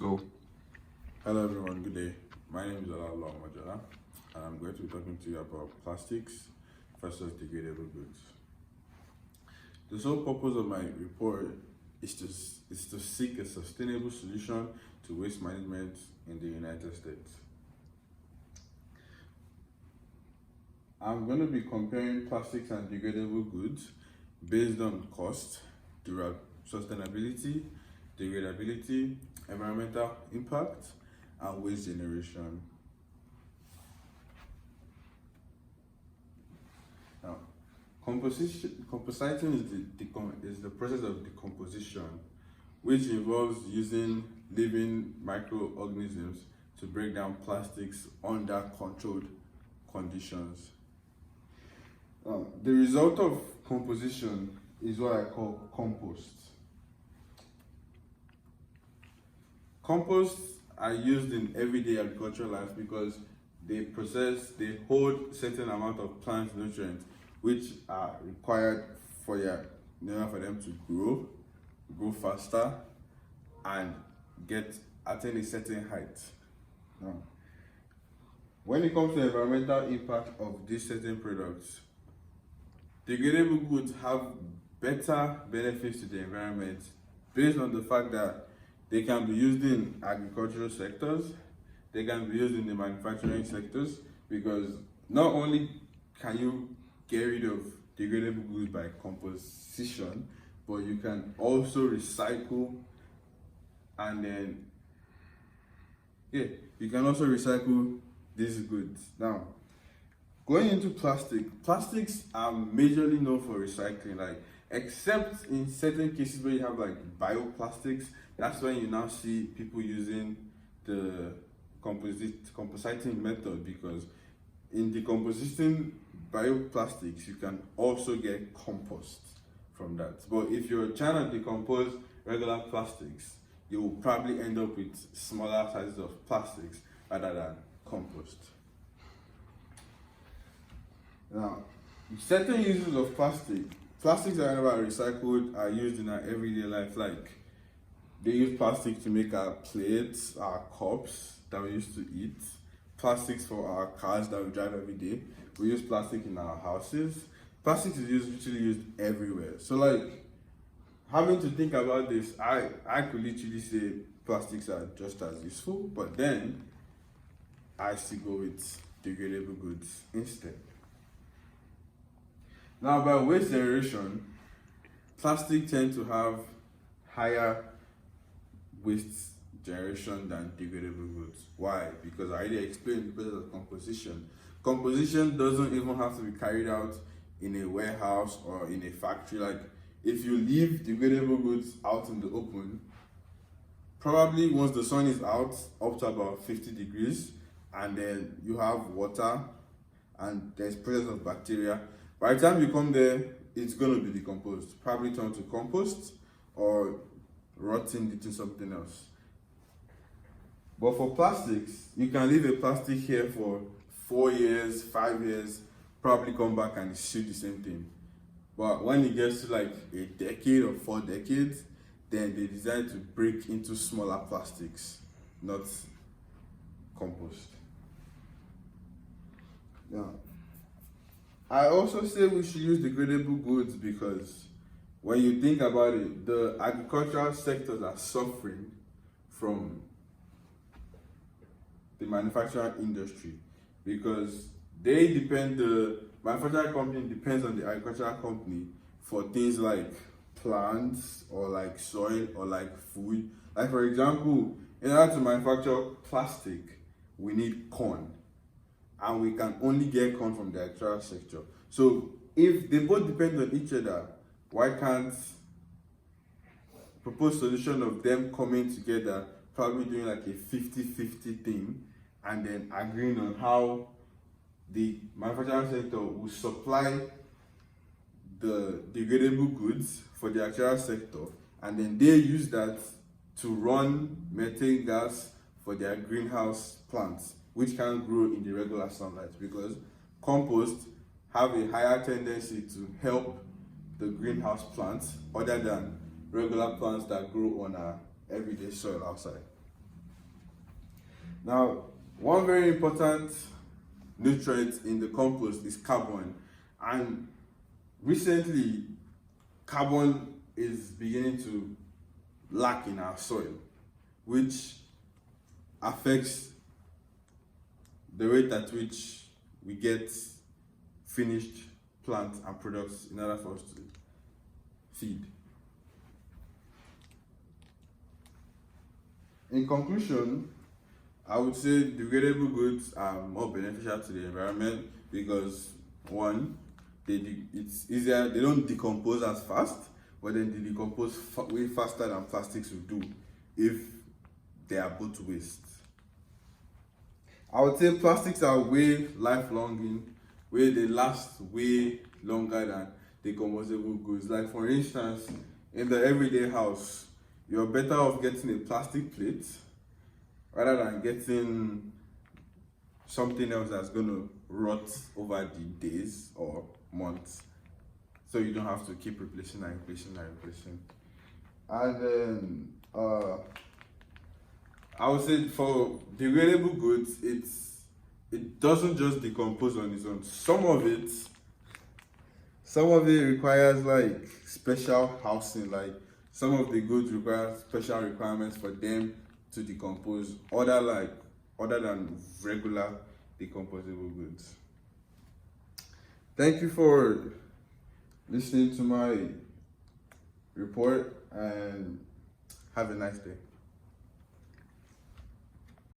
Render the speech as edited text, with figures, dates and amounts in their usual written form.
Go. Hello everyone, good day. My name is Olawale Omojala, and I'm going to be talking to you about plastics versus degradable goods. The sole purpose of my report is to seek a sustainable solution to waste management in the United States. I'm going to be comparing plastics and degradable goods based on cost, sustainability, degradability, environmental impact, and waste generation. Now, compositing is the process of decomposition, which involves using living microorganisms to break down plastics under controlled conditions. The result of composition is what I call compost. Composts are used in everyday agricultural life because they hold certain amount of plant nutrients which are required for them to grow faster, and attain a certain height. Now, when it comes to environmental impact of these certain products, degradable goods have better benefits to the environment based on the fact that they can be used in agricultural sectors, they can be used in the manufacturing sectors, because not only can you get rid of degradable goods by composition, but you can also recycle, and then you can also recycle these goods. Now, going into plastics are majorly known for recycling, except in certain cases where you have bioplastics. That's when you now see people using the compositing method, because in decomposing bioplastics you can also get compost from that. But if you're trying to decompose regular plastics, you will probably end up with smaller sizes of plastics rather than compost. Now, certain uses of plastics that are recycled are used in our everyday life. They use plastic to make our plates, our cups that we used to eat, plastics for our cars that we drive every day. We use plastic in our houses. Plastic is literally used everywhere. So having to think about this, I could literally say plastics are just as useful, but then I still go with degradable goods instead. Now, by waste generation, plastic tend to have higher waste generation than degradable goods. Why? Because I already explained the process of composition. Composition doesn't even have to be carried out in a warehouse or in a factory. If you leave degradable goods out in the open, probably once the sun is out up to about 50 degrees, and then you have water and there's presence of bacteria, by the time you come there, it's going to be decomposed, probably turn to compost or rotting into something else. But for plastics, you can leave a plastic here for 4 years, 5 years, probably come back and it's still the same thing. But when it gets to a decade or 4 decades, then they decide to break into smaller plastics, not compost. Now, I also say we should use degradable goods because when you think about it, the agricultural sectors are suffering from the manufacturing industry, because the manufacturing company depends on the agricultural company for things like plants or soil or food. For example, in order to manufacture plastic, we need corn, and we can only get corn from the agricultural sector. So if they both depend on each other, why can't proposed solution of them coming together, probably doing a 50-50 thing, and then agreeing on how the manufacturing sector will supply the degradable goods for the agricultural sector, and then they use that to run methane gas for their greenhouse plants, which can grow in the regular sunlight, because compost have a higher tendency to help the greenhouse plants other than regular plants that grow on our everyday soil outside. Now, one very important nutrient in the compost is carbon, and recently carbon is beginning to lack in our soil, which affects the rate at which we get finished plants and products in order for us to feed. In conclusion, I would say degradable goods are more beneficial to the environment because one, it's easier, they don't decompose as fast, but then they decompose way faster than plastics would do if they are both waste. I would say plastics are way lifelong, where they last way longer than decomposable goods. Like for instance, in the everyday house, you're better off getting a plastic plate rather than getting something else that's going to rot over the days or months. So you don't have to keep replacing and replacing and replacing. And then I would say for degradable goods, it doesn't just decompose on its own. Some of it requires like special housing. Like some of the goods require special requirements for them to decompose, other than regular decomposable goods. Thank you for listening to my report and have a nice day.